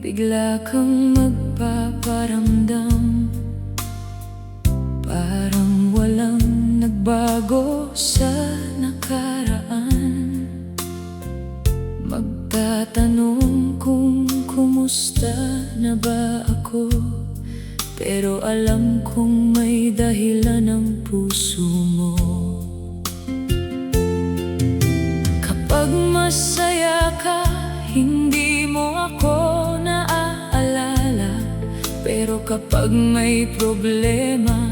bigla kang magpaparamdam, parang walang nagbago sa nakaraan. Magtatanong kung kumusta na ba ako, pero alam kong may dahilan ang puso mo. Kapag masaya ka, hindi mo ako naaalala, pero kapag may problema,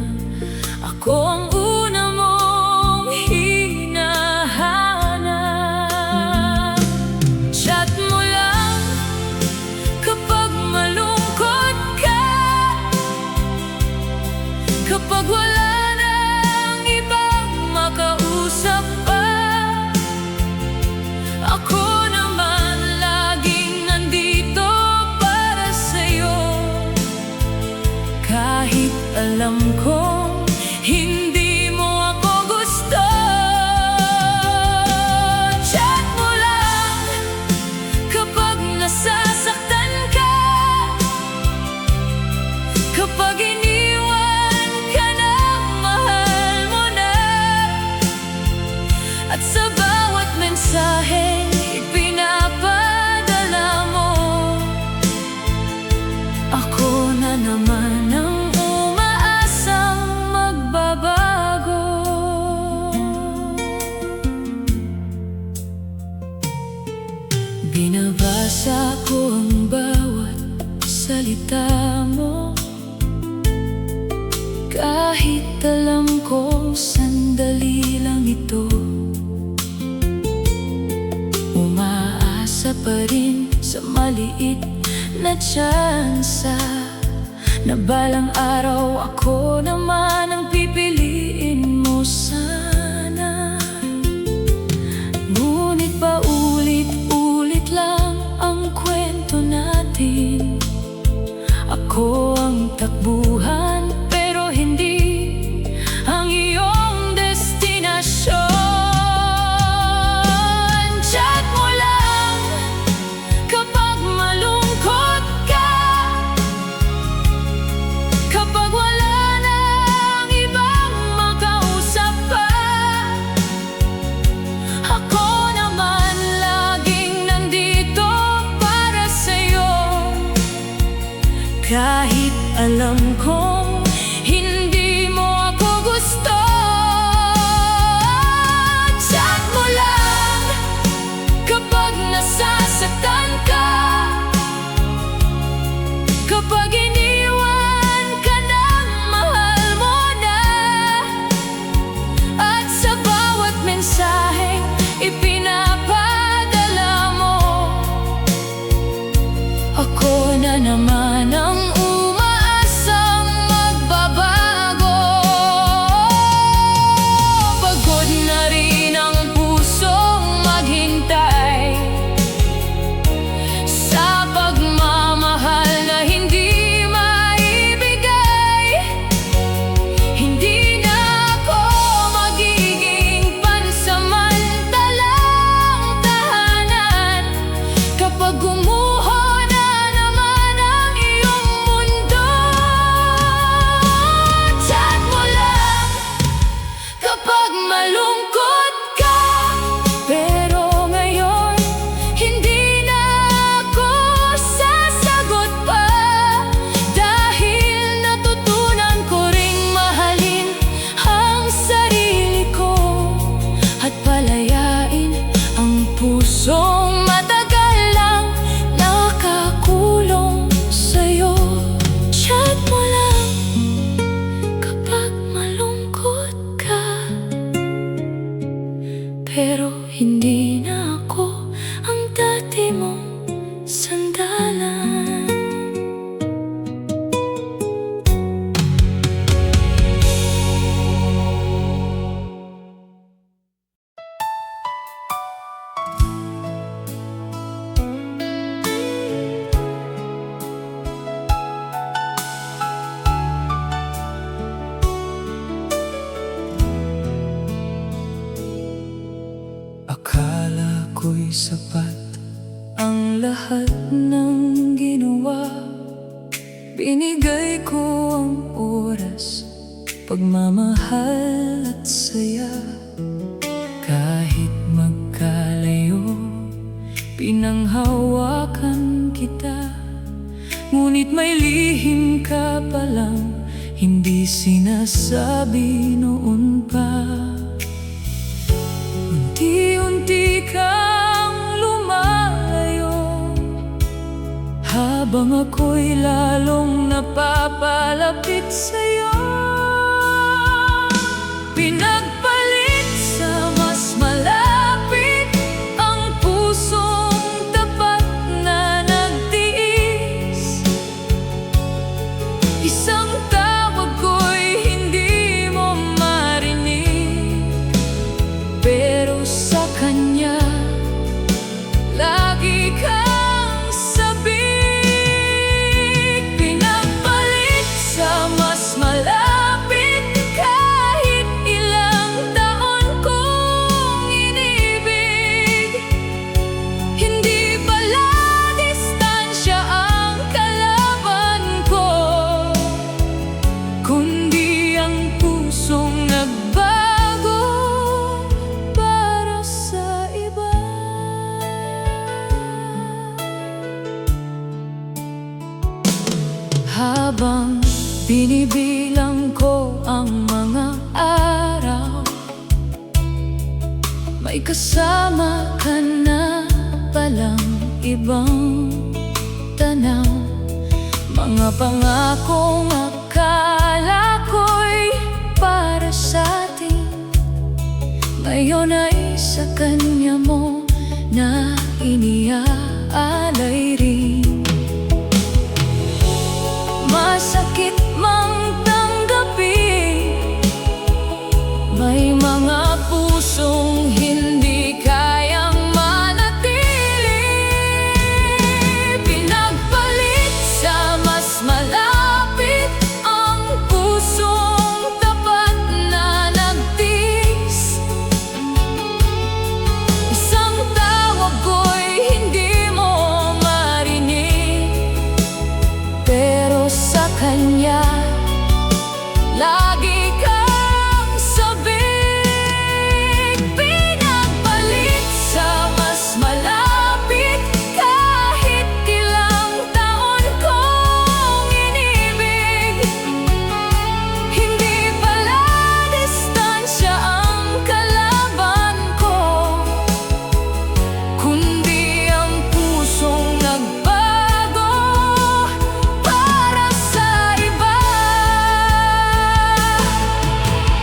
ako ang una mong hinahanap. Chat mo lang kapag malungkot ka, kapag wala nang ibang makausap pa. Ako naman laging nandito para sa'yo, kahit alam kong hindi mo ako gusto. Chat mo lang kapag nasasaktan ka, kapag iniwan ka ng mahal mo na, at sa bawat mensahe ipinapadala mo, ako na naman ang umaasang magbabago. Binabasa ko ang bawat salita mo, kahit alam kong sandali lang ito. Umaasa pa rin sa maliit na tsansa na balang araw ako naman ang pipiliin mo sana. Ngunit paulit-ulit lang ang kwento natin. Ako ang takbuhan, pero hindi ang iyong destinasyon. Chat mo lang kapag malungkot ka, kapag wala nang ibang makausap pa. Ako naman laging nandito para sa'yo, kahit alam kong hindi mo ako gusto. Chat mo lang kapag nasasaktan ka, kapag iniwan ka ng mahal mo na, at sa bawat mensahe ipinapadala mo, ako na naman ang umaasang magbabago. Pagod na rin ang pusong maghintay sa pagmamahal na hindi maibigay. Hindi na ako magiging pansamantalang tahanan kapag gumuho na naman ang iyong mundo. Chat mo lang kapag malungkot ka, pero ngayon hindi na ako sasagot pa, dahil natutunan ko ring mahalin ang sarili ko at palayain ang pusong matagal lang nakakulong sa'yo. Chat mo lang kapag malungkot ka, pero hindi na ako ang dati mong sandalan. Akala ko'y sapat ang lahat ng Binigay ko ang oras, pagmamahal at saya. Kahit magkalayo, pinanghawakan kita. Ngunit may lihim ka palang hindi sinasabi noon pa. Unti-unti kang lumalayo, habang ako'y lalong napapalapit sa'yo. Pinagpalit sa mas malapit ang pusong tapat na nagtiis. Isang tawag ko'y hindi mo marinig, pero sa kanya lagi kang sabik. Pinagpalit sa mas malapit, kahit ilang taon kong inibig. Hindi pala distansya ang kalaban ko, kundi ang pusong nagbago para sa iba. Habang binibilang ko ang mga araw, may kasama ka na palang ibang tanaw. Mga pangakong akala ko'y para sa'tin, ngayon ay sa kanya mo na iniaalay rin. Masakit mang tanggapin, may mga pusong hindi kayang manatili. Pinagpalit sa mas malapit ang pusong tapat na nagtiis. Isang tawag ko'y hindi mo marinig, pero sa kanya lagi kang sabik. Pinagpalit sa mas malapit, kahit ilang taon kong inibig. Hindi pala distansya ang kalaban ko, kundi ang pusong nagbago para sa iba.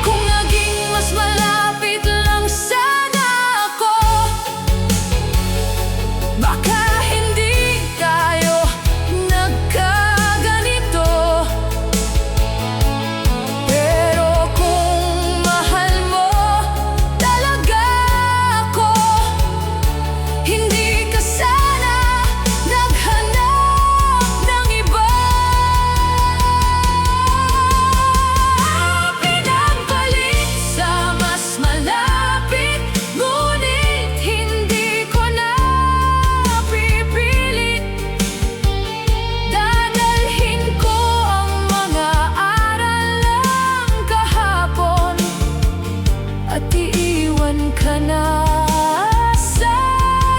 Kung naging mas malapit lang sana ako, baka hindi tayo nagkaganito. Pero kung mahal mo talaga ako, hindi ka sana naghanap ng iba. Pinagpalit sa mas malapit, ngunit hindi ko na pipilit. Dadalhin ko ang mga aral ng kahapon, at iiwan ka na sa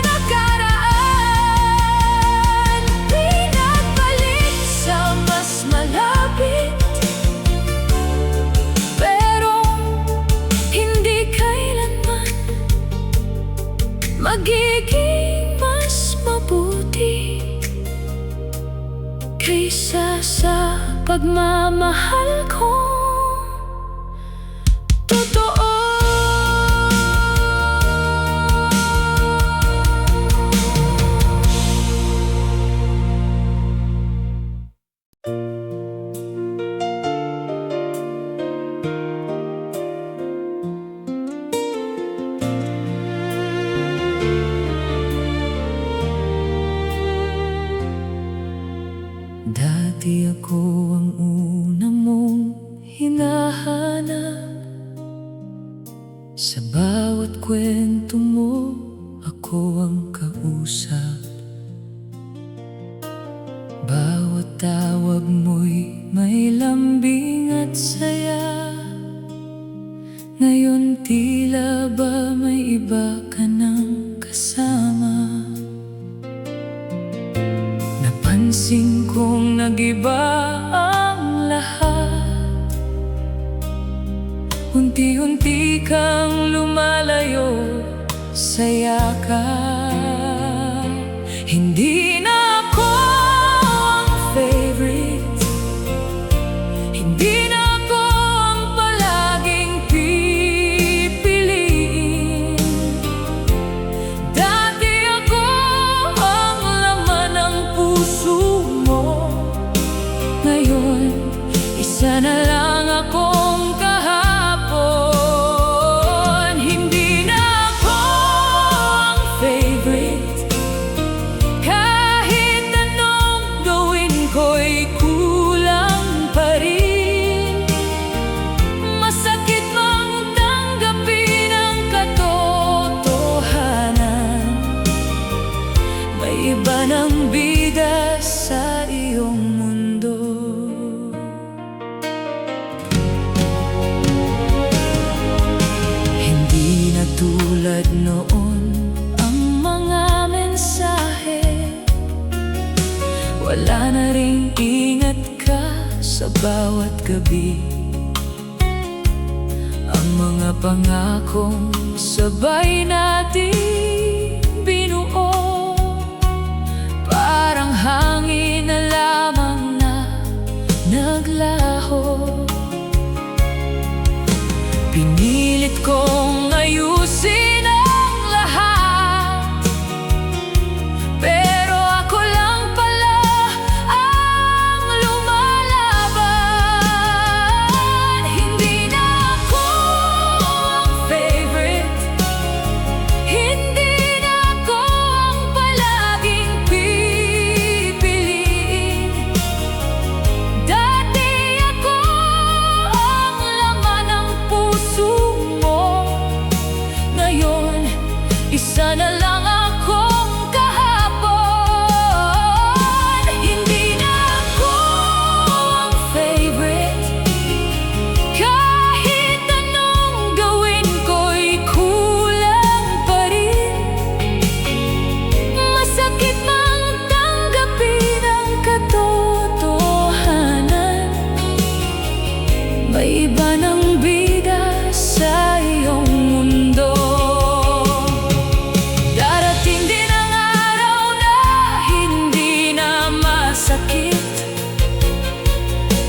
nakaraan. Pinagpalit sa mas malapit, pero hindi kailanman magiging mas mabuti kaysa sa pagmamahal ko totoo. Dati ako ang una mong hinahanap. Sa bawat kwento mo, ako ang kausap. Bawat Bawat tawag mo'y may lambing at saya. Ngayon tila ba may iba ka ng kasama? Napansin kong nag-iba ang lahat. Unti-unti kang lumalayo sa yakap. Hindi na ako ang favorite, hindi na ako ang palaging pipiliin. Dati ako ang laman ng puso mo. Ngayon, isa na lang akong kahapon. Hindi na ako ang favorite, kahit anong gawin ko'y kulang pa rin. Masakit mang tanggapin ang katotohanan, may iba ng bida sa iyong mundo. Hindi na tulad noon ang mga mensahe. Wala na ring ingat ka sa bawat gabi. Ang mga pangakong sabay nating binuo, parang hangin na lamang na naglaho. Pinilit kong ayusin ang lahat, pero ako lang pala ang lumalaban. Hindi na ako ang favorite, hindi na ako ang palaging pipiliin. Dati ako ang laman ng puso mo. Ngayon, isa na lang akong kahapon. Hindi na ako ang favorite, kahit anong gawin ko'y kulang pa rin. Masakit mang tanggapin ang katotohanan, may iba ng bida sa iyong mundo. Darating din ang araw na hindi na masakit,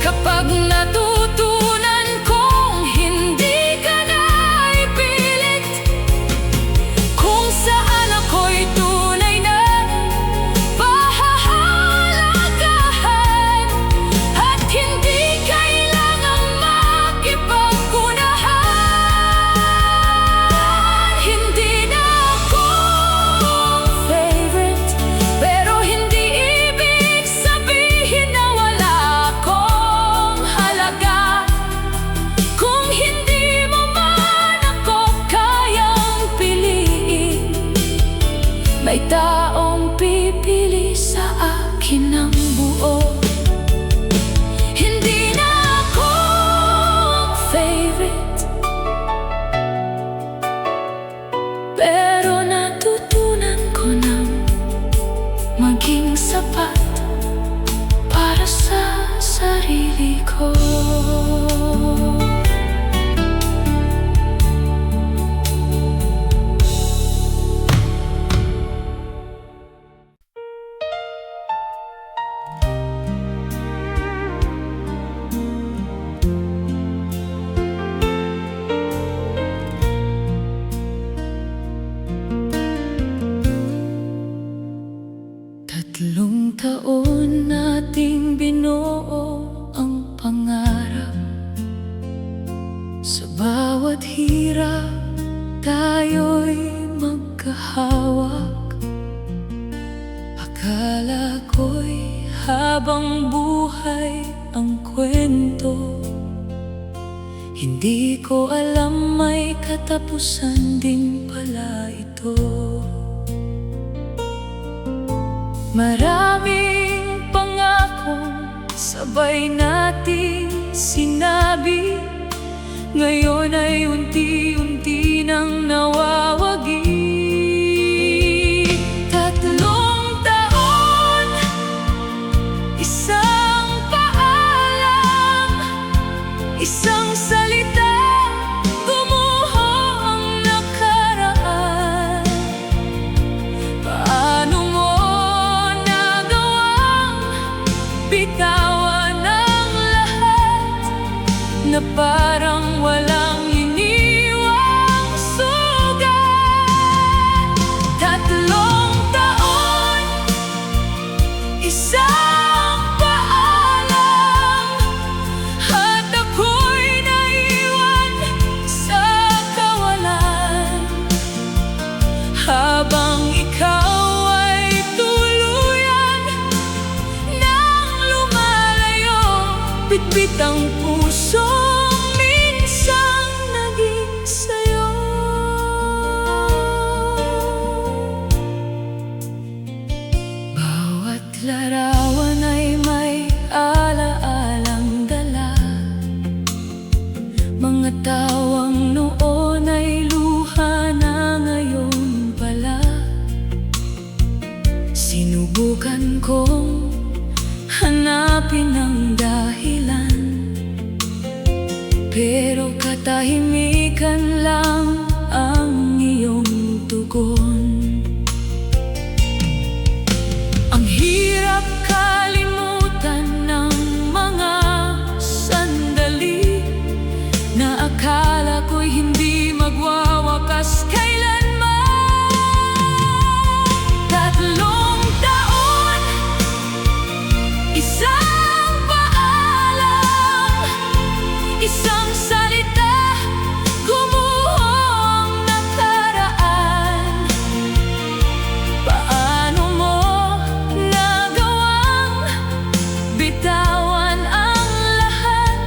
kapag natutunan kong hindi ka na ipilit. Kung saan ako'y tunay na pahahalagahan, at hindi kailangang makipag-unahan. Hindi na ako ang favorite, pero hindi ibig sabihin na wala akong halaga. Kung hindi mo man ako kayang piliin, may taong pipili sa akin ng buo. Hindi na ako ang favorite, pero natutunan ko nang maging sapat para sa sarili ko. Tatlong taon nating binuo ang pangarap. Sa bawat hirap, tayo'y magkahawak. Akala ko'y habang buhay ang kwento, hindi ko alam may katapusan din pala ito. Maraming pangakong sabay nating sinabi, ngayon ay unti-unti nang nawawagi. 3 taon, isang paalam, isang salita, gumuho ang nakaraan. Paano mo nagawang bitawan ang lahat, na parang walang iniwang sugat? 3 taon, isang paalam, at ako'y naiwan sa kawalan. Habang ikaw ay tuluyan nang lumalayo, bitbit ang pusong minsang naging sayo. Bawat larawan ay may alaalang dala, mga tawang noon ay luha na ngayon pala. Sinubukan kong hanapin ang dahilan, pero katahimikan lang ang iyong tugon. Ang hirap kalimutan ng mga sandali na akala ko'y hindi magwawakas kailanman. 3 taon, isang paalam, isang salita, gumuho ang nakaraan. Paano mo nagawang bitawan ang lahat,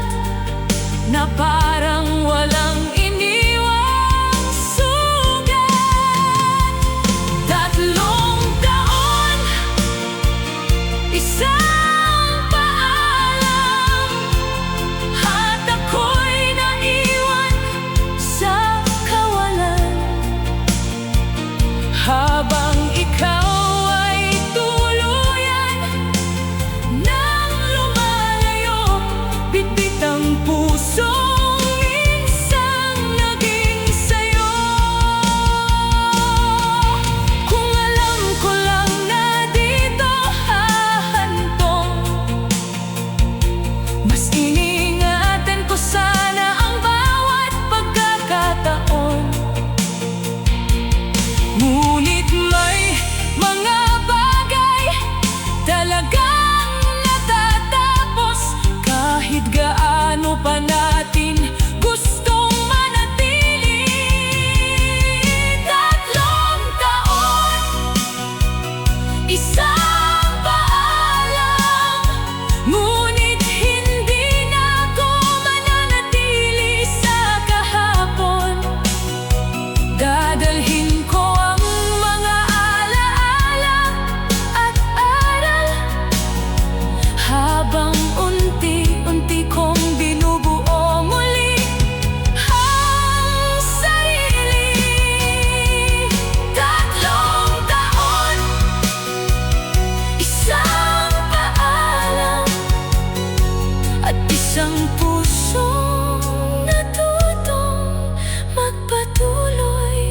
na parang walang iniwang sugat? 3 taon, isang paalam, at ako'y naiwan sa kawalan. Habang ikaw ay tuluyan nang lumalayo, bitbit ang pusong minsang naging sayo. Kung alam ko lang na dito hahantong, mas iniingatan ko sana ang bawat pagkakataon. Ngunit may mga bagay talagang natatapos, kahit gaano pa natin gustong manatili. 3 taon, isang paalam, ngunit hindi na ako mananatili sa kahapon. Dadalhin ko ang mga alaala at aral, habang unti-unti kong binubuo muli ang sarili. 3 taon, isang paalam, at isang pusong natutong magpatuloy.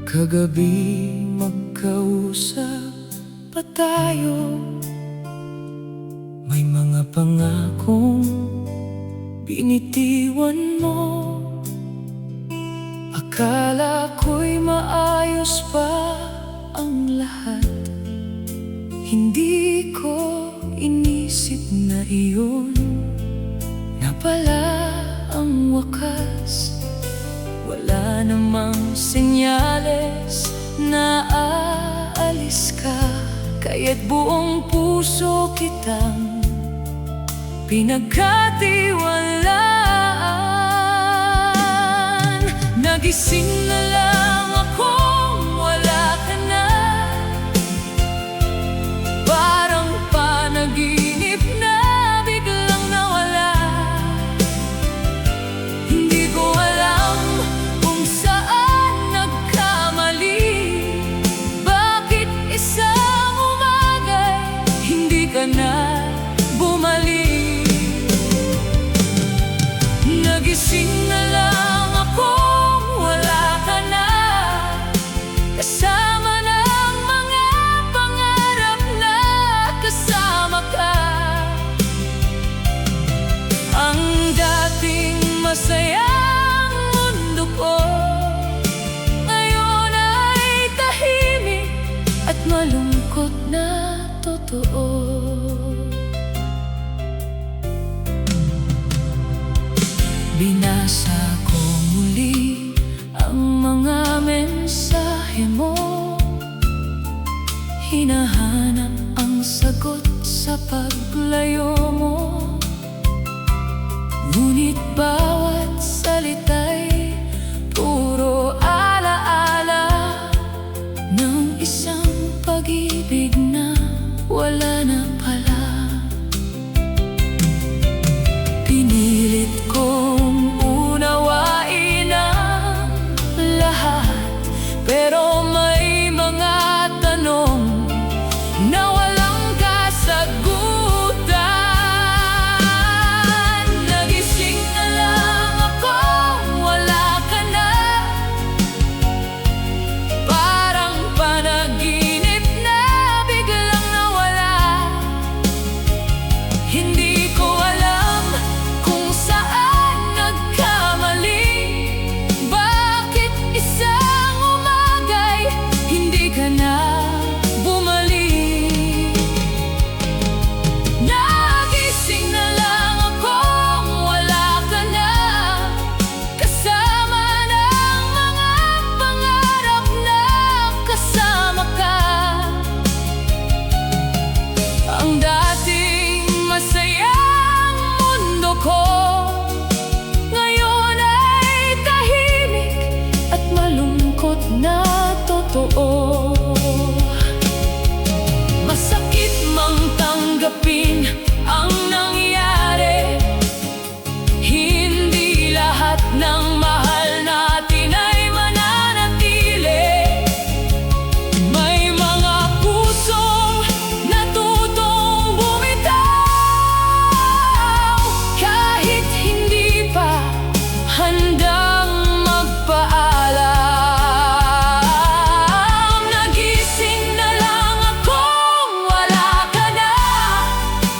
Kagabi magkausap pa tayo, may mga pangakong binitiwan mo. Akala ko'y maayos pa ang lahat, hindi ko inisip na iyon na pala ang wakas. Wala namang senyales na aalis ka. Kaya't buong puso kitang pinagkatiwalaan. Nagising na lang akong wala ka na, parang panaginip na biglang nawala. Hindi ko alam kung saan nagkamali, bakit isang umagay hindi ka na bumalik. Nagising na lang akong wala ka na, kasama ng mga pangarap na kasama ka. Ang dating masayang mundo ko ngayon ay tahimik at malungkot na totoo. Binasa ko muli ang mga mensahe mo, hinahanap ang sagot sa paglayo mo. Ngunit bawat salita'y puro alaala ng isang pag-ibig na wala na pala. Pinilit kong unawain ang lahat, pero may mga tanong na walang kasagutan. Nagising na lang akong wala ka na, parang panaginip na biglang nawala. Hindi ko alam kung saan nagkamali, bakit isang umagay hindi ka na bumalik. Nagising na lang akong wala ka na, kasama ng mga pangarap na kasama ka. Ang dating masayang mundo ko ngayon ay tahimik at malungkot na totoo. Masakit mang tanggapin ang nangyari, hindi lahat ng mahal natin ay mananatili. May mga pusong natutong bumitaw kahit hindi pa handang magpaalam. Nagising na lang akong wala ka na,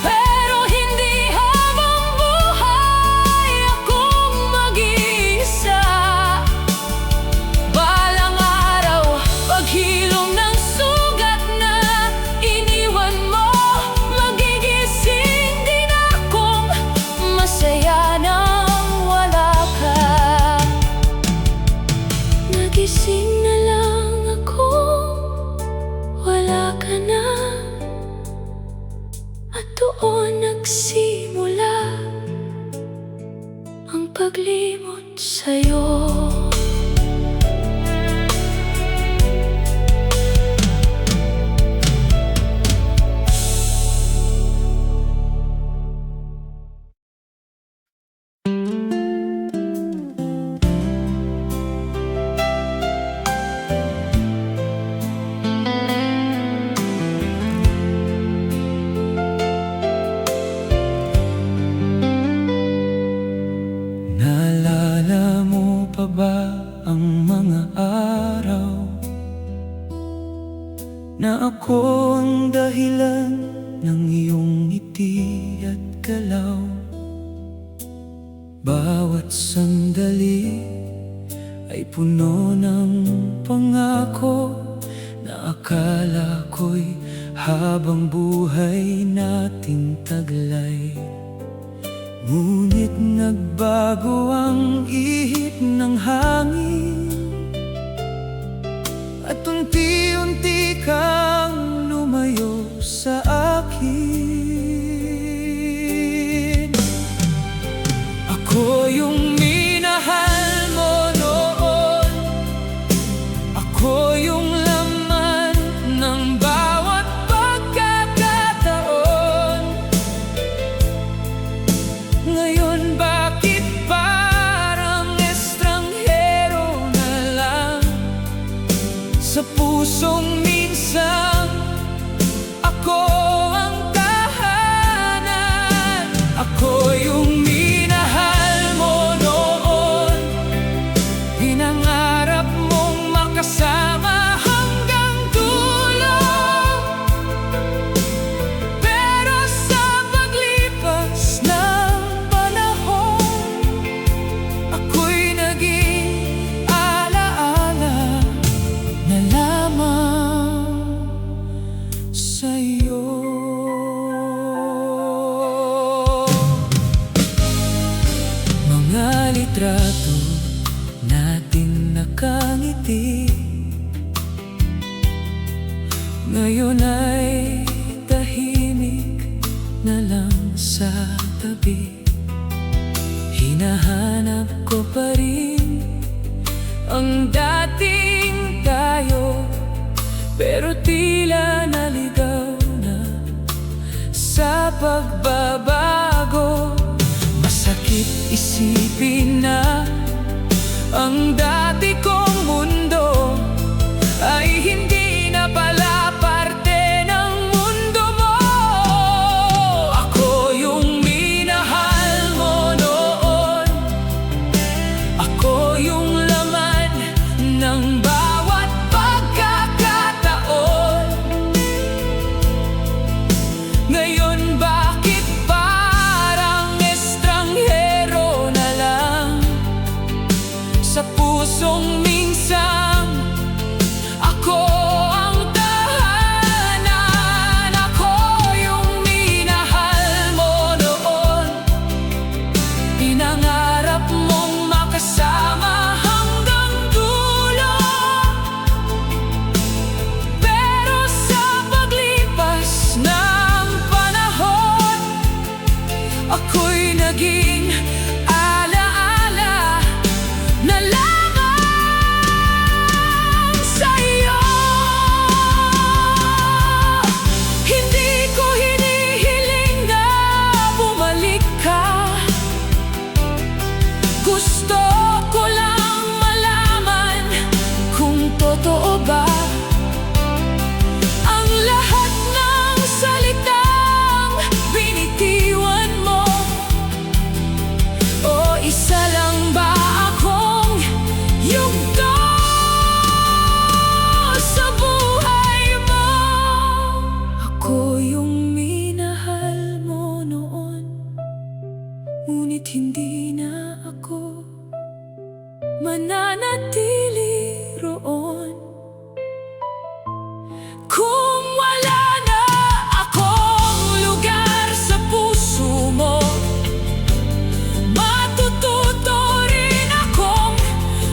pero hindi habang buhay akong mag-iisa. Balang araw, paghilom ng sugat na iniwan mo, magigising din akong masaya nang wala ka. Nagising na lang akong wala ka na, at doon nagsimula ang paglimot sa'yo. Naalala mo pa ba ang mga araw na ako ang dahilan ng iyong ngiti at galaw? Bawat sandali ay puno ng pangako na akala ko'y habang buhay nating taglay. Ngunit nagbago ang ihip ng hangin ngiti. Ngayon ay tahimik na lang sa tabi. Hinahanap ko pa rin ang dating tayo, pero tila naligaw na sa pagbabago. Masakit isipin na ang dati kong mundo ay hindi na pala parte ng mundo mo. Ako yung minahal mo noon, ako yung laman ng bawat pagkakataon. Ngayon bakit parang estranghero na lang sa pusong minsan ako ang tahanan. Ako yung minahal mo noon, pinangarap mong makasama hanggang dulo. Pero sa paglipas ng panahon, ako'y naging alaala na lamang sa'yo. Hindi ko hinihiling na bumalik ka. Gusto ko lang malaman kung totoo ba ang lahat ng salitang binitiwan mo, o isa lang ba akong yugto sa buhay mo? Ako yung minahal mo noon, ngunit hindi na ako mananatili roon. Kung wala na akong lugar sa puso mo, matututo rin akong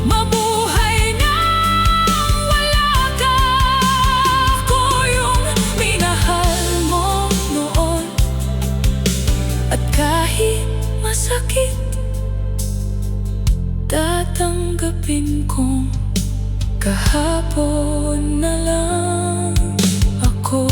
mabuhay nang wala ka. Ako yung minahal mo noon, at kahit masakit, tatanggapin kong kahapon na lang ako.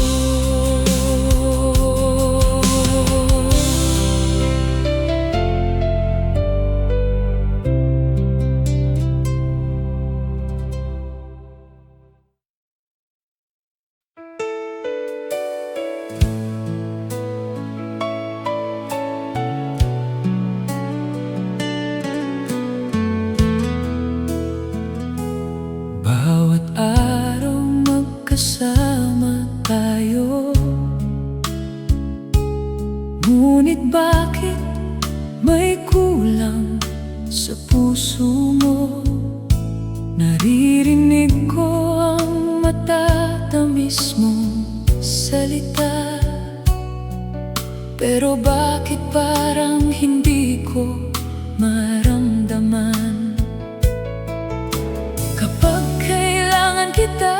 Bawat araw magkasama tayo, ngunit bakit may kulang sa puso mo? Naririnig ko ang matatamis mong salita, pero bakit parang hindi ko maramdaman? Kapag kailangan kita,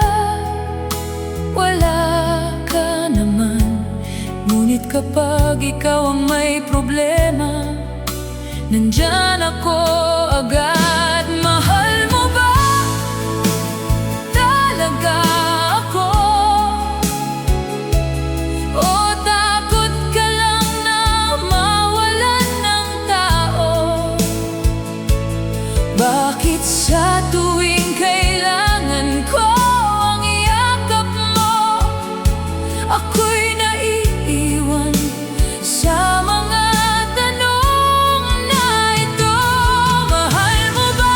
wala ka naman. Ngunit kapag ikaw ang may problema, nandyan ako agad. Mahal mo ba talaga ako? O takot ka lang na mawalan ng tao? Bakit sa tuwing kailangan ko ang yakap mo, ako'y naiiwan sa mga tanong na ito? Mahal mo ba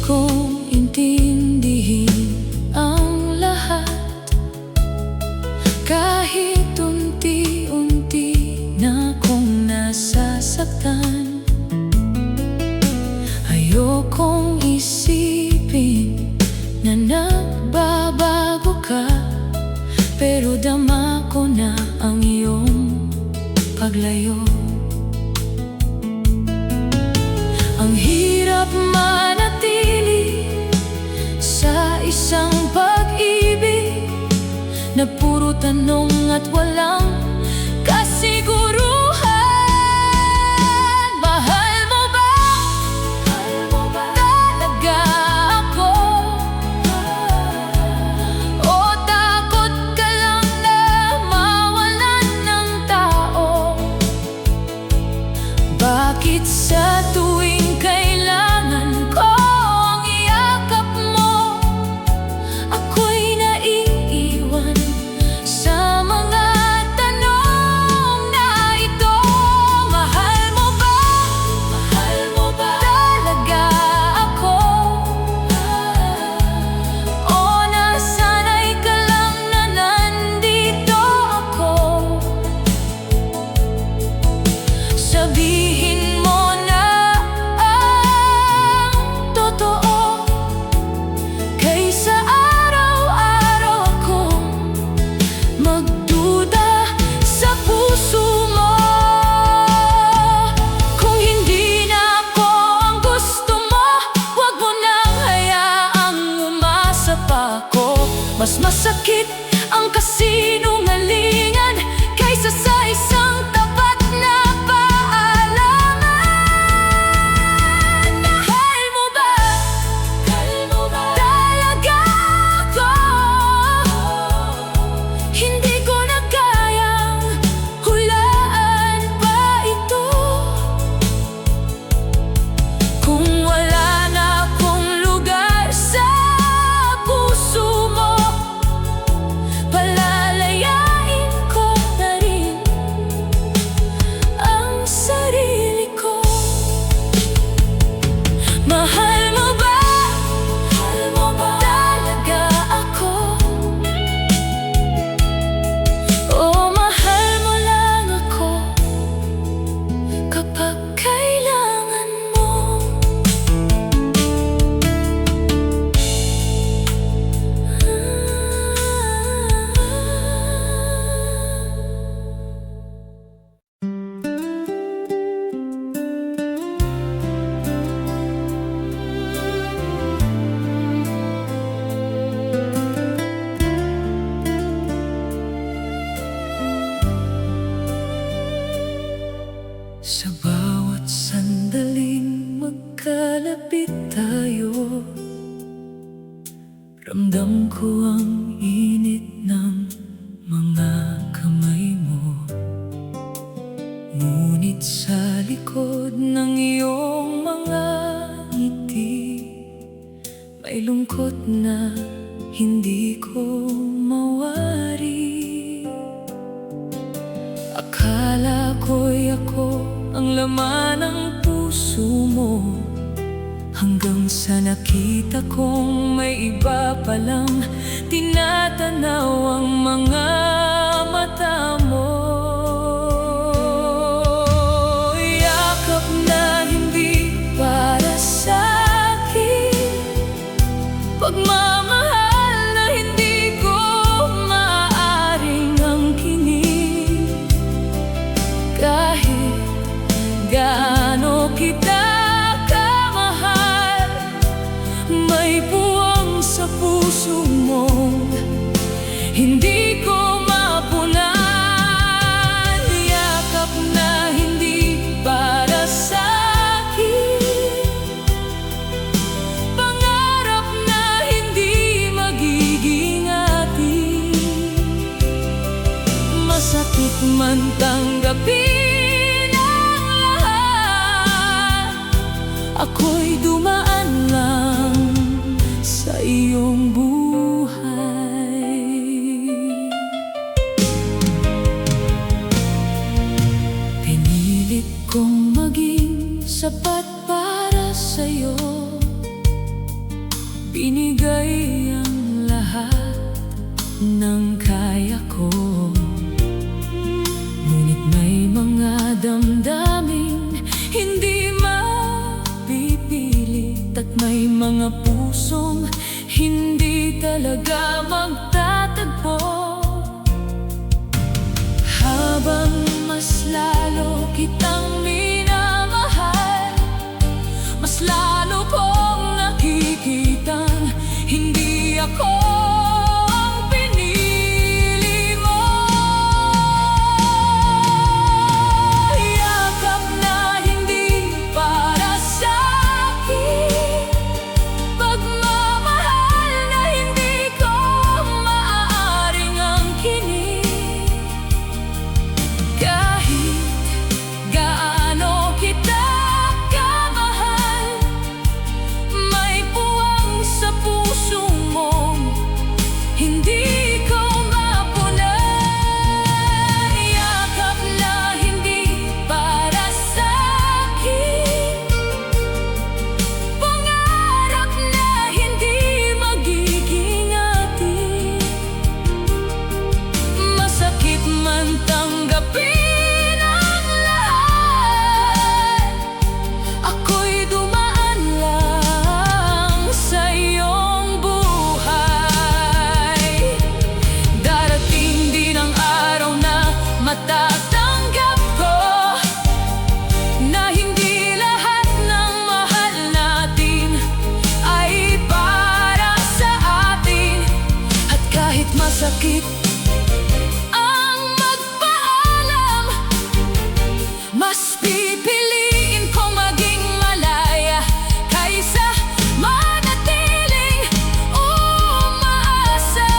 kong intindihin ang lahat, kahit unti-unti na kong nasasaktan. Ayokong isipin na nagbabago ka, pero dama ko na ang iyong paglayo. Ang hirap manatili sa isang pag-ibig na puro tanong at walang kasiguruhan. Mahal mo ba? Talaga ako? O takot ka lang na mawalan ng tao? Bakit sa tuwing kailangan ko ang iyakap mo, ako'y naiiwan sa mga tanong na ito? Mahal mo ba? Talaga ako? O nasanay ka lang na nandito ako? Sabihin mo na ang totoo, kaysa araw-araw akong magduda sa puso mo. Kung hindi na ako ang gusto mo, huwag mo nang hayaang umasa pa ako. Mas masakit ang kasinungalingan kaysa sa isang tapat na paalaman. Mahal mo ba? Talaga ako? Hindi ko na kayang hulaan pa ito. Kung wala na akong lugar sa puso mo, palalayain ko na rin ang sarili ko. Mahal mo ba? Talaga ako? O mahal mo lang ako kapag kailangan mo? Sa bawat sandaling magkalapit tayo, ramdam ko ang init ng mga kamay mo. Ngunit sa likod ng iyong mga ngiti, may lungkot na hindi ko mawari. Akala ko'y ako ang laman ng puso mo, hanggang sa nakita kong may iba palang tinatanaw ang mga mata mo. Yakap na hindi para sa'kin, pagmamahal na hindi ko maaaring angkinin. Kahit gaano kita kamahal, may puwang sa puso mo, hindi ko mapunan. Yakap na hindi para sa'kin, pangarap na hindi magiging atin. Masakit man tanggapin ang lahat, ako'y dumaan lang sa iyong buhay. Pinilit kong maging sapat para sa'yo, Binigay ang lahat ng kaya ko, ngunit may mga damdaming hindi mapipilit, at may mga pusong hindi talaga magtatagpo. Habang mas lalo kitang minamahal, mas lalo kong nakikitang hindi ako ang pinili mo. Yakap na hindi para sa'kin, pagmamahal na hindi ko maaaring angkinin. Kahit gaano kita kamahal, may puwang sa puso mong hindi ko mapunan. Yakap na hindi para sa'kin, pangarap na hindi magiging atin. Masakit man tanggapin ang lahat, ako'y dumaan lang sa iyong buhay. Darating din ang araw na matatanggap ko na hindi lahat ng mahal natin ay para sa atin. At kahit masakit ang magpaalam, mas pipiliin kong maging malaya kaysa manatiling umaasa.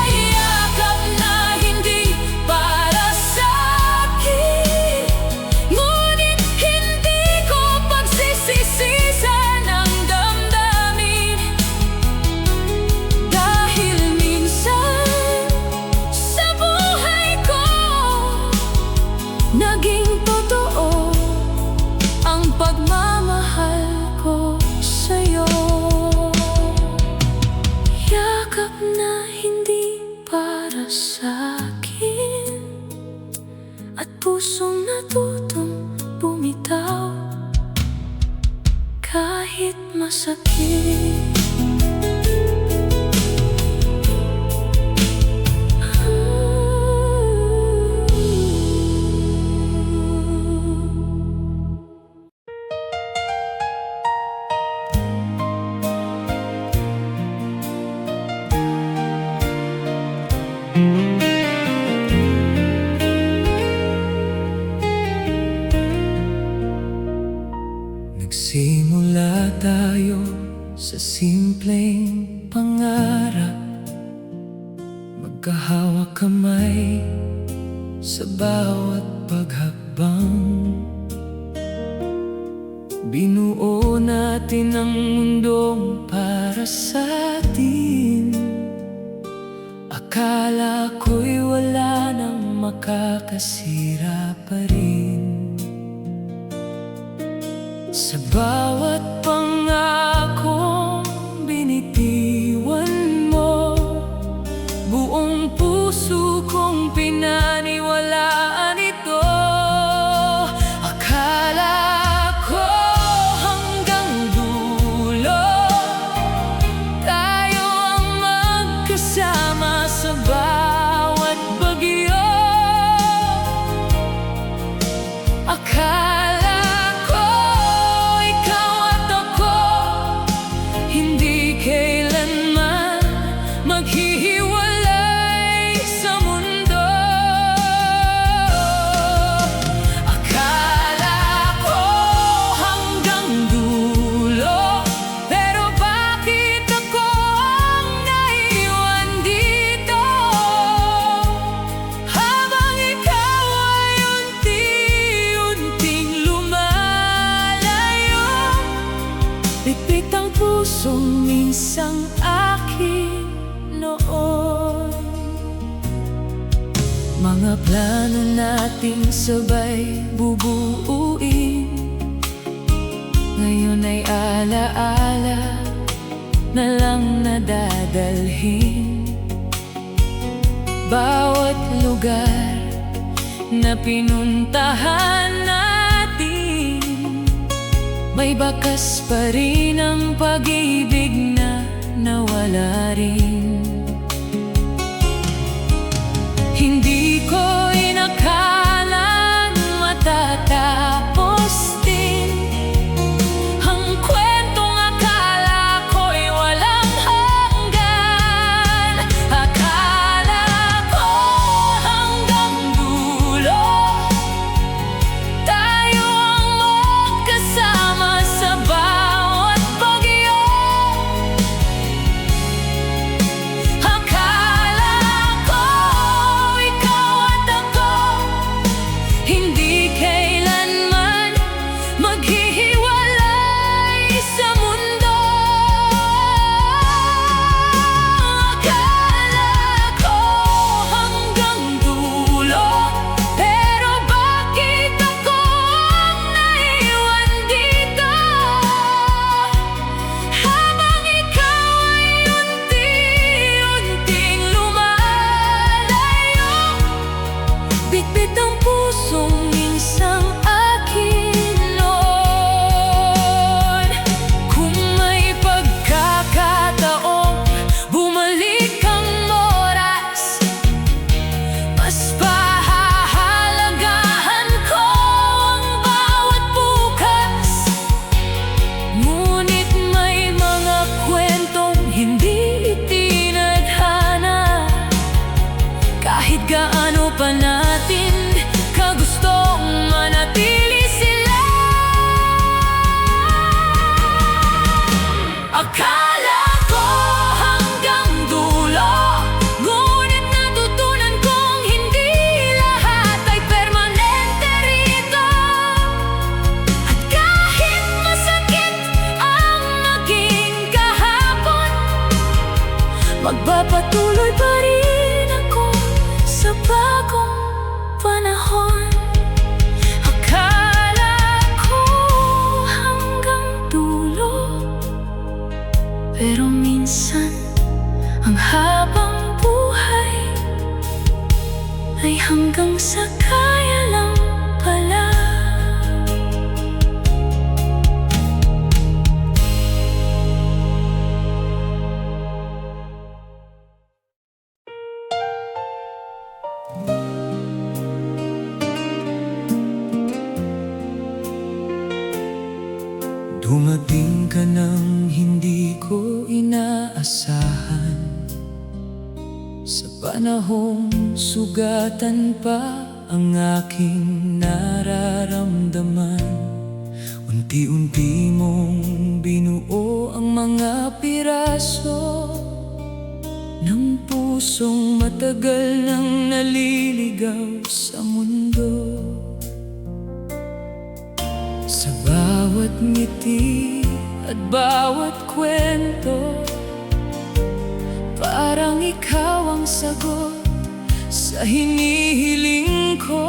Yakap na hindi para sa'kin, ngunit hindi ko pagsisisisan ang damdamin. Dahil minsan sa buhay ko naging totoo ang pagmamahal ko sa'yo. Yakap na hindi para sa'kin, at pusong natutong bumitaw kahit masakit. Nagsimula tayo sa simpleng pangarap, magkahawak kamay sa bawat paghakbang. Binuo natin ang mundong para sa atin. Akala ko'y wala nang makakasira pa rin. Sa bawat pangakong binitiwan mo, buong puso kong pinaniwalaan ito. Akala ko hanggang dulo tayo ang magkasama sa bawat bagyo. Akala maghihiwalay sa mundo. Akala ko hanggang dulo, pero bakit ako ang naiwan dito? Habang ikaw ay unti-unting lumalayo, pipit ang pusong minsang akin noon. Mga plano nating sabay bubuuin, ngayon ay alala alaala na lang nadadalhin. Bawat lugar na pinuntahan natin, may bakas pa rin ang pag-ibig na nawala rin. Hindi ko inakalang matatapos din ang kwentong akala ko'y walang hanggan. Akala ko hanggang dulo tayo ang magkasama sa bawat bagyo. Akala ko ikaw at ako hindi kailanman maghihiwalay sa mundo. Akala ko hanggang dulo, pero bakit ako ang naiwan dito? Habang ikaw ay unti-unting lumalayo, bitbit ang pusong minsang akin noon. Kung may pagkakataong bumalik ang oras, mas pahahalagahan ko ang bawat bukas. Ngunit may mga kwentong hindi tinadhana, kahit gaano pa natin kagustong manatili sila. Akala ko hanggang dulo, ngunit natutunan kong hindi lahat ay permanente rito. At kahit masakit ang naging kahapon, magpapatuloy pa rin ako sa bagong panahon. Akala ko hanggang dulo, pero minsan ang habang buhay ay hanggang sa kaya lang pala. Dumating ka nang hindi ko inaasahan, sa panahong sugatan pa ang aking nararamdaman. Unti-unti mong binuo ang mga piraso ng pusong matagal nang naliligaw sa mundo. Sa bawat ngiti at bawat kwento, parang ikaw ang sagot sa hinihiling ko.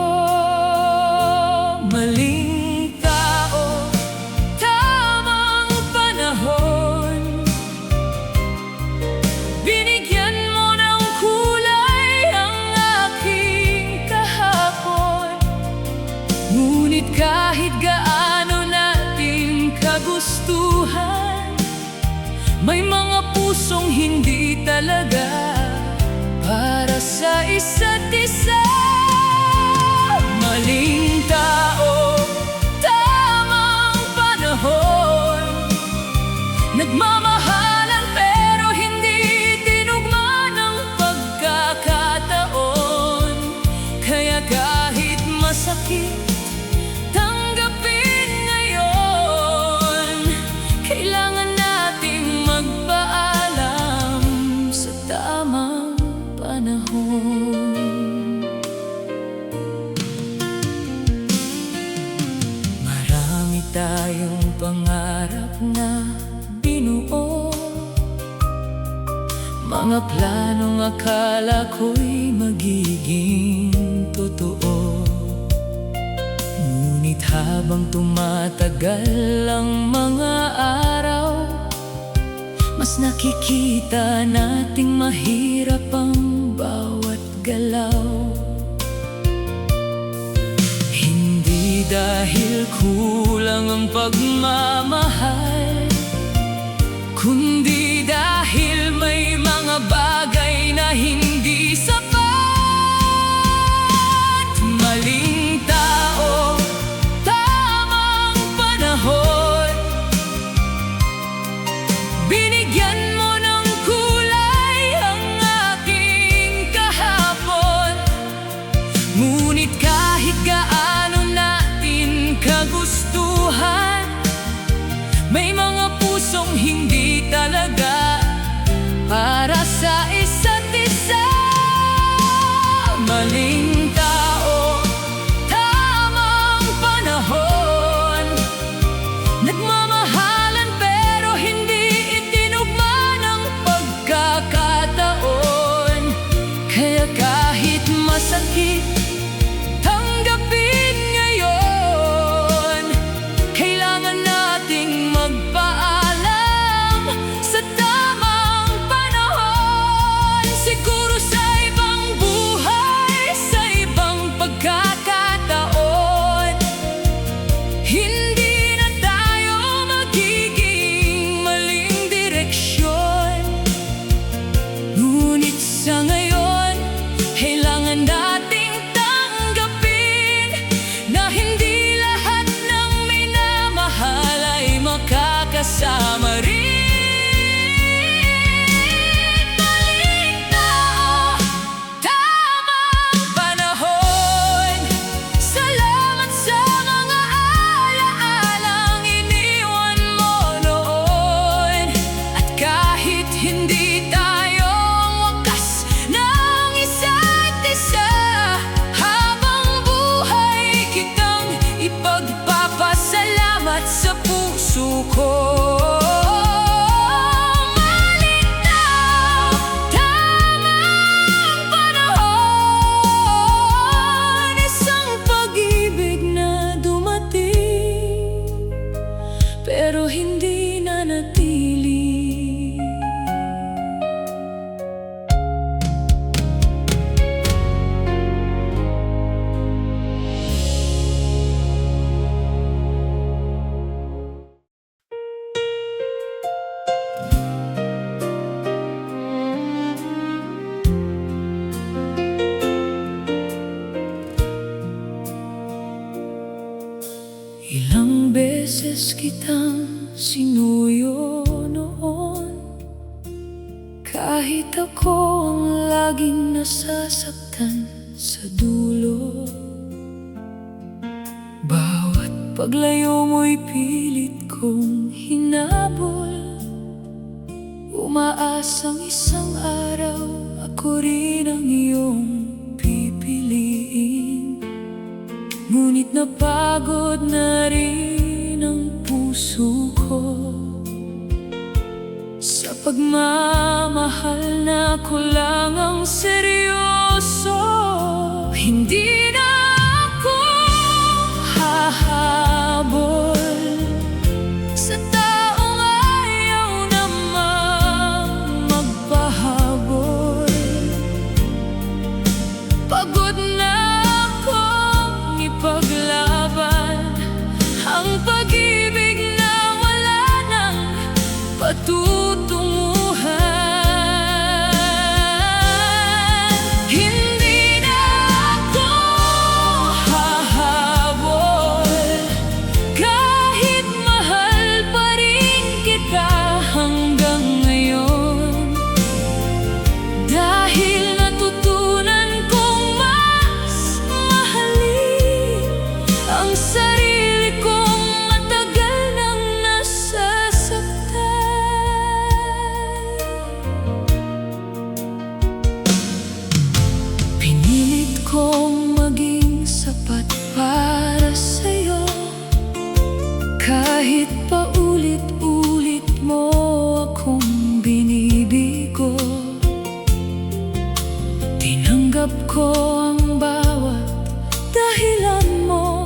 Maling tao, tamang panahon, binigyan mo ng kulay ang aking kahapon. Ngunit kahit gaano natin kagustuhan, may mga pusong hindi talaga para sa isa't isa. Maling tao, tamang panahon, nagmamahalan pero hindi tinugma ng pagkakataon. Kaya kahit masakit, tanggapin ngayon. Kailangan nating magpaalam sa tamang panahon. Marami tayong pangarap na binuo, mga planong akala ko'y magiging totoo. Ngunit habang tumatagal ang mga araw, nakikita nating mahirap ang bawat galaw. Hindi dahil kulang ang pagmamahal, kundi dahil may mga bagay na hindi sapat. Maling tao, tamang panahon, binigyan mo ng kulay ang aking kahapon. Ngunit kahit gaano natin kagustuhan, may mga pusong hindi talaga para sa isa't isa. Maling tao, tamang panahon, nagmamahalan pero hindi itinugma ng pagkakataon. Kaya kahit masakit, tanggapin ngayon. Kailangan nating magpaalam sa tamang panahon. Siguro sa ibang buhay, sa ibang pagkakataon, hindi na tayo magiging maling direksyon. Ngunit sa ngayon, kailangan nating tanggapin na hindi lahat ng minamahal ay makakasama rin. Maling tao, tamang panahon, salamat sa mga alaalang iniwan mo noon. At kahit hindi tayo ang wakas ng isa't isa, habang buhay kitang ipagpapasalamat sa puso ko. Maling tao, tamang panahon, isang pag-ibig na dumating pero hindi nanatili. Ilang beses kitang sinuyo noon, kahit ako ang laging nasasaktan sa dulo. Bawat paglayo mo'y pilit kong hinabol, umaasang isang araw ako rin ang iyong pipiliin. Ngunit napagod na rin ang puso ko sa pagmamahal na kulang ang seryoso. Hindi na ako hahabol sa taong ayaw namang magpahabol. Pagod na akong ipaglaban ang pag-ibig na wala nang patutunguhan. Hindi na ako hahabol kahit mahal pa rin kita hanggang ngayon, dahil natutunan kong mas mahalin ang sarili kong matagal nang nasasaktan. Pinilit kong maging sapat para sa'yo, kahit paulit-ulit mo akong binibigo. Tinanggap ko ang bawat dahilan mo,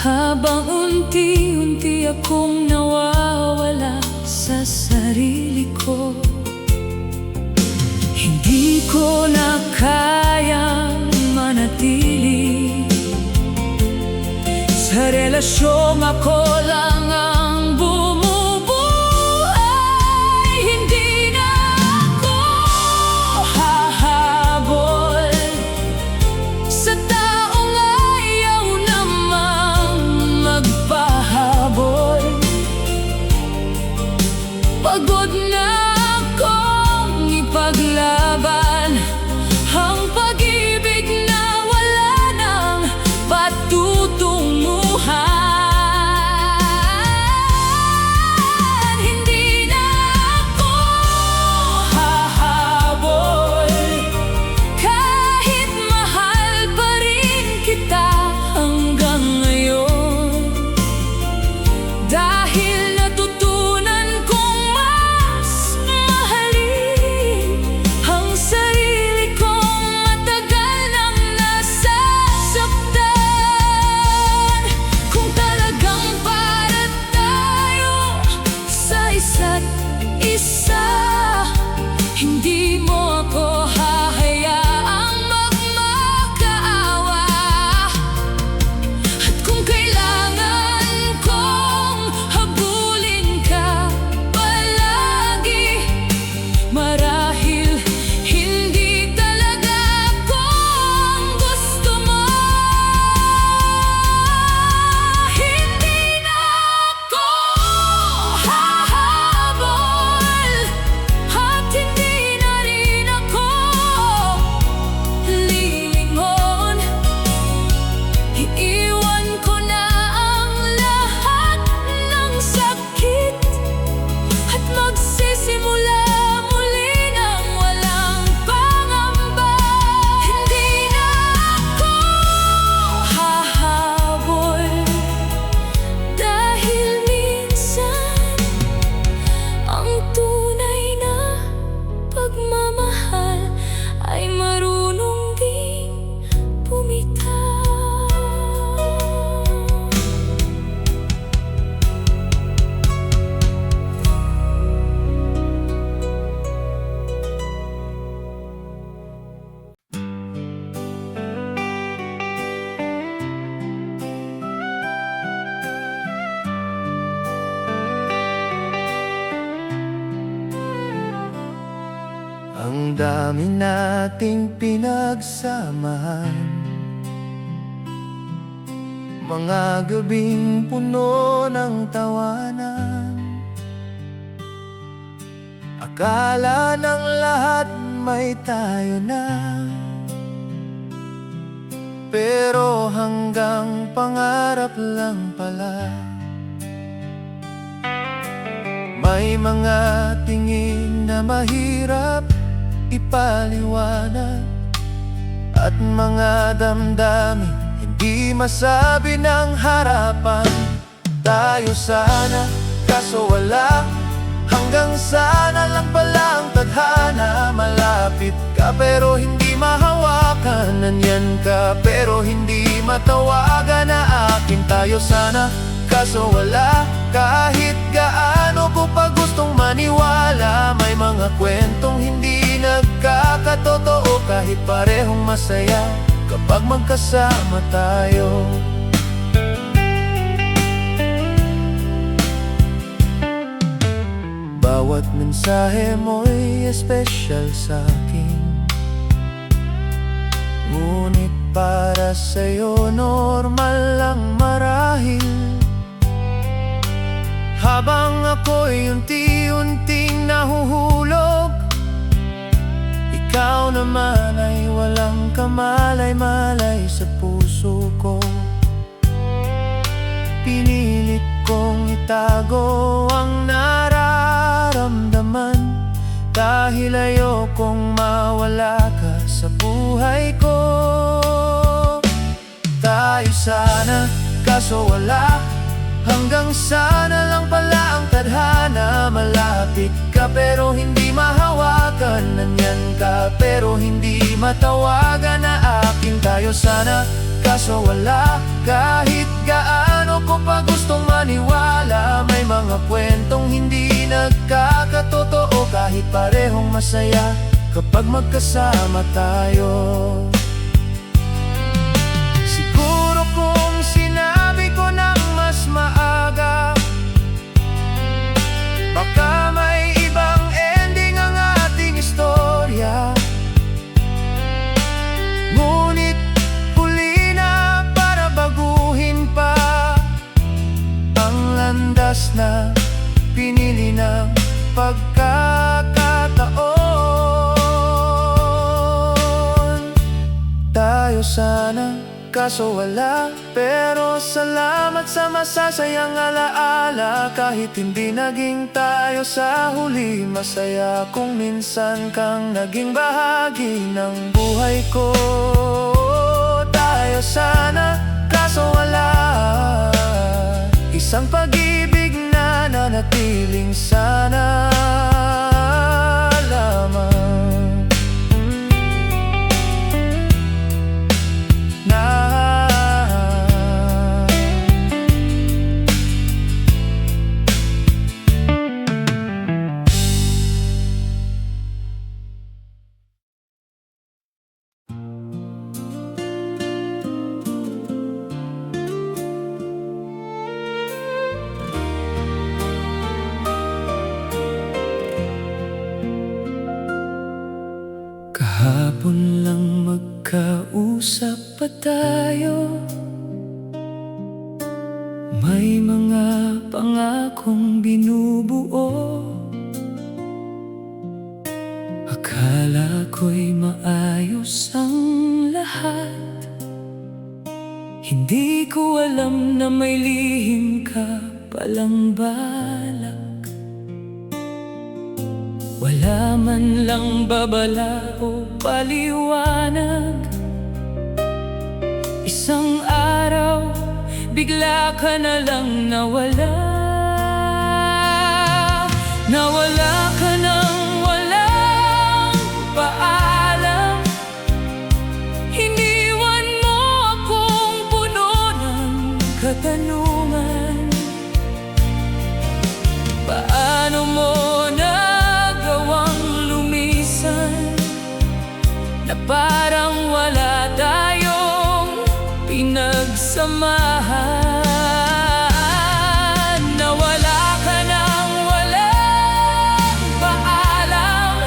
habang unti-unti akong nawawala sa sarili ko. Hindi ko na kayang manatili sa relasyong ako lang ang bumubuhay. Hindi na ako hahabol sa taong ayaw namang magpahabol. Pagod na akong ipaglaban ang pag-ibig na wala nang patutunguhan. Hindi na ako hahabol kahit mahal pa rin kita hanggang ngayon, dahil natutunan kong mas mahalin ang sarili kong matagal nang nasasaktan. Kung talagang para tayo sa isa't isa, hindi mo ako hahayaang magmakaawa. At kung kailangan kong habulin ka palagi, marahil hindi talaga ako ang gusto mo. Hindi na ako hahabol at hindi na rin ako lilingon. Iiwan ko na ang lahat ng sakit at magsisimula muli ng walang pangamba. Hindi na ako hahabol dahil minsan ang tunay na pagmamahal ay marunong ding bumitaw. Ang dami nating pinagsamahan, mga gabing puno ng tawanan. Akala ng lahat may tayo na, pero hanggang pangarap lang pala. May mga tingin na mahirap ipaliwanag, at mga damdamin hindi masabi ng harapan. Tayo sana, kaso wala, hanggang sana lang pala ang tadhana. Malapit ka pero hindi mahawakan, nandyan ka pero hindi matawagan na akin. Tayo sana, kaso wala, kahit gaano ko pa gustong maniwala. May mga kwentong hindi nagkakatotoo, kahit parehong masaya kapag magkasama tayo. Bawat mensahe mo'y espesyal sa'kin, ngunit para sa'yo normal lang marahil. Habang ako'y unti-unting nahuhulog, ikaw naman ay walang kamalay-malay sa puso ko. Pinilit kong itago ang nararamdaman, dahil ayokong mawala ka sa buhay ko. Tayo sana, kaso wala, hanggang sana lang pala ang tadhana. Malapit ka pero hindi mahawakan, nandyan ka pero hindi matawagan na akin. Tayo sana, kaso wala, kahit gaano ko pa gustong maniwala. May mga kwentong hindi na pinakatotoo kahit parehong masaya kapag magkasama tayo. Siguro kung sinabi ko ng mas maaga, baka may ibang ending ang ating istorya. Ngunit huli na para baguhin pa ang landas na pinili ng pagkakataon. Tayo sana, kaso wala. Pero salamat sa masasayang alaala. Kahit hindi naging tayo sa huli, masaya kung minsan kang naging bahagi ng buhay ko. Tayo sana, kaso wala. Isang pag-ibig na nanatiling sana lamang. Kahapon lang magkausap pa tayo. May mga pangakong binubuo. Akala ko'y maayos ang lahat. Hindi ko alam na may lihim ka palang balak. Wala man lang babala o paliwanag. Isang araw, bigla ka na lang nawala. Nawala ka nang walang paalam. Iniwan mo akong puno ng katanungan. Paano mo na parang wala tayong pinagsamahan? Nawala ka nang walang paalam,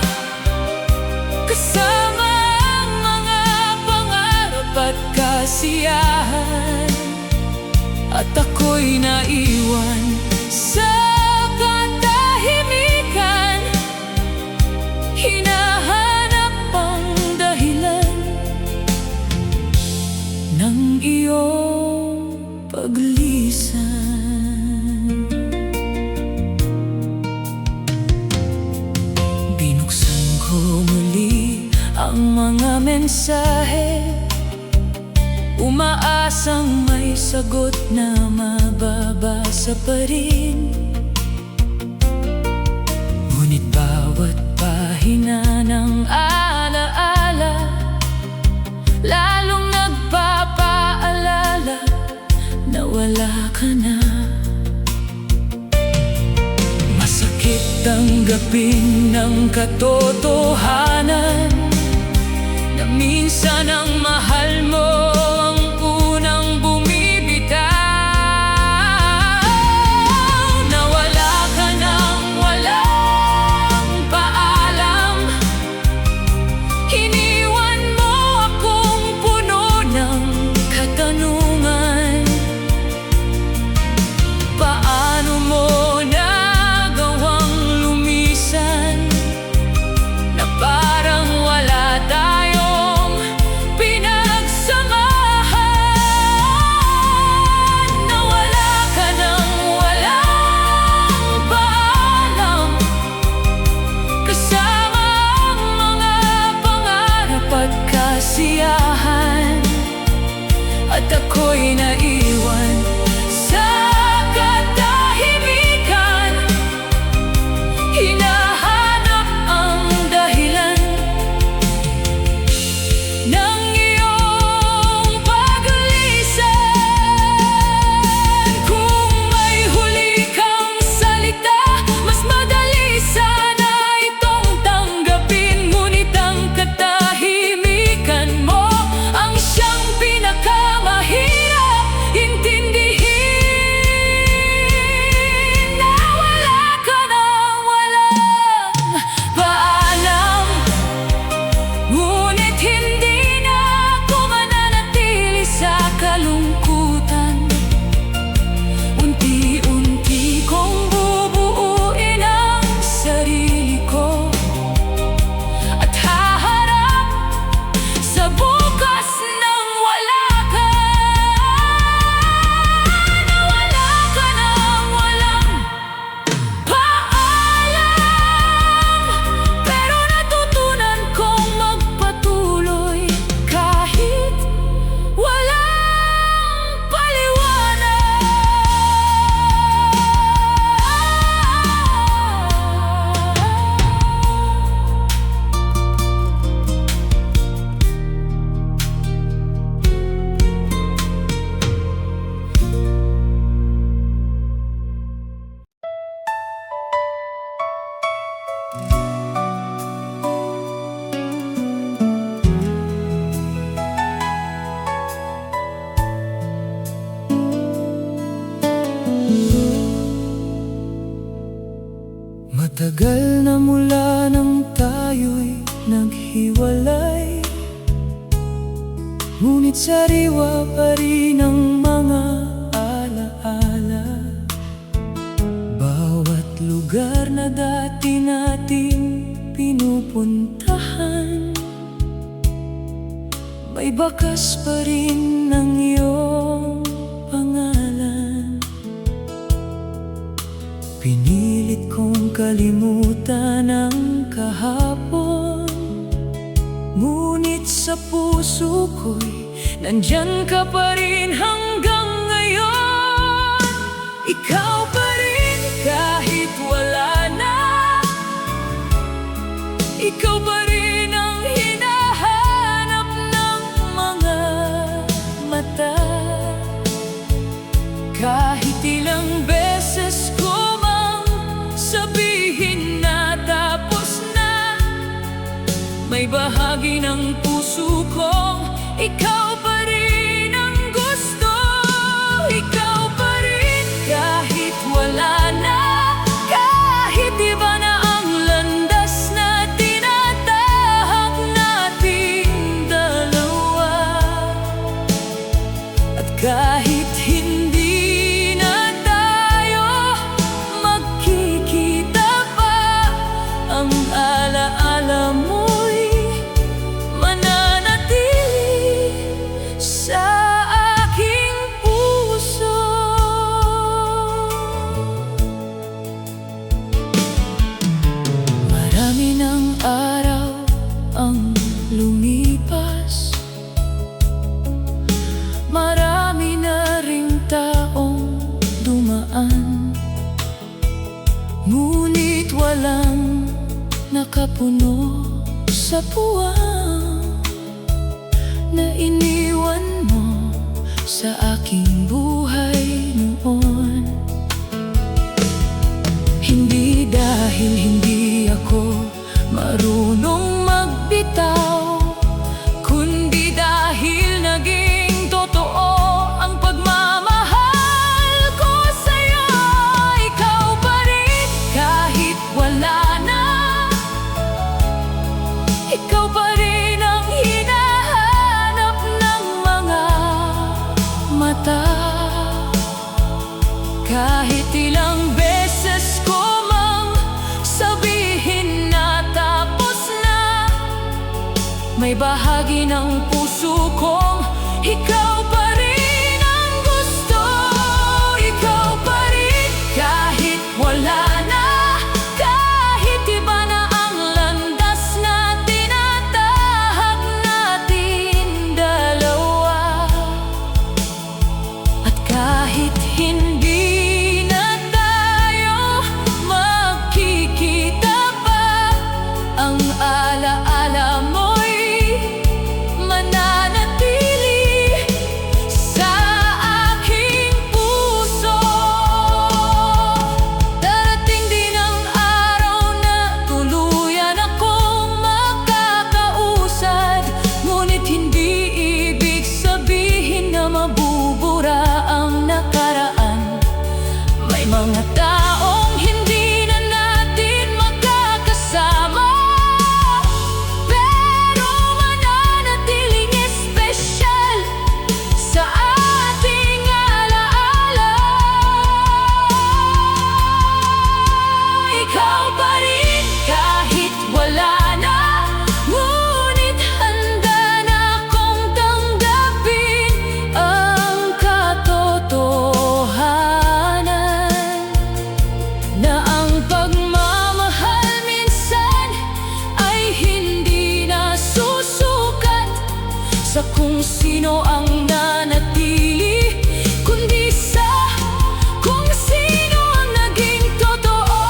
kasama ang mga pangarap at kasiyahan. At ako'y naiwan sa katahimikan. Hinahanap ang dahilan ng iyong paglisan. Binuksan ko muli ang mga mensahe, umaasang may sagot na mababasa pa rin. Ngunit bawat pahina ng alaala lalong nagpapaalala na wala ka na. Masakit tanggapin ng katotohanan na minsan ang mahal mo ang unang bumibitaw. Nawala ka nang walang paalam. Iniwan mo akong puno ng katanungan. Paano mo nagawang lumisan na parang wala tayong pinagsamahan? Nawala ka nang walang paalam, kasama ang mga pangarap at kasiyahan. At ako'y naiwan sa katahimikan. Hinahanap ang dahilan ng iyong paglisan. Kung may huli kang salita, mas madali sana Matagal na mula nang tayo'y naghiwalay, ngunit sariwa pa rin ang mga alaala. Bawat lugar na dati nating pinupuntahan, may bakas pa rin ng iyong pangalan. Pinilit kong kalimutan ang kahapon, ngunit sa puso ko'y nandyan ka pa rin hanggang ngayon. Ikaw pa rin kahit wala na, ikaw pa rin ang hinahanap ng mga mata. Kahit ilang beses ko mang sabihin na tapos na, may bahagi ng puso kong ikaw pa rin ang gusto. Ikaw pa rin kahit wala na, kahit iba na ang landas na tinatahak nating dalawa. At kahit hindi na tayo magkikita pa, ang alaala mo'y mananatili sa aking puso. Marami ng araw ang lumipas, marami na ring taong dumaan, ngunit walang nakapuno sa puwang na iniwan mo sa aking buhay noon. Hindi dahil hindi ako marunong magbitaw, kundi dahil naging totoo ang pagmamahal ko sa'yo. Ikaw pa rin kahit wala na, ikaw pa rin ang hinahanap ng mga mata. Kahit ilang beses ko mang sabihin na tapos na, may bahagi ng puso kong ikaw pa rin ang gusto. Ikaw pa rin kahit wala na, kahit iba na ang landas na tinatahak natin dalawa. At kahit hindi na tayo magkikita pa, ang alaala mo'y mananatili sa aking puso. Darating din ang araw na tuluyan akong makakausad, ngunit hindi ibig sabihin na mabubura ang nakaraan. May mga taong hindi na natin makakasama, pero mananatiling espesyal sa ating alaala. Ikaw pa rin kahit wala na, ngunit handa na akong tanggapin ang katotohanan na ang pagmamahal minsan ay hindi na susukat sa kung sino ang nanatili, kundi sa kung sino ang naging totoo.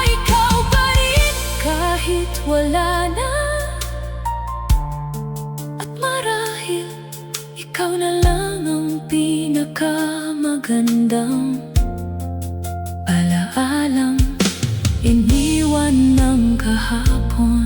Ikaw pa rin kahit wala na, at marahil ikaw na lang ang pinakamagandang alaalang iniwan ng kahapon.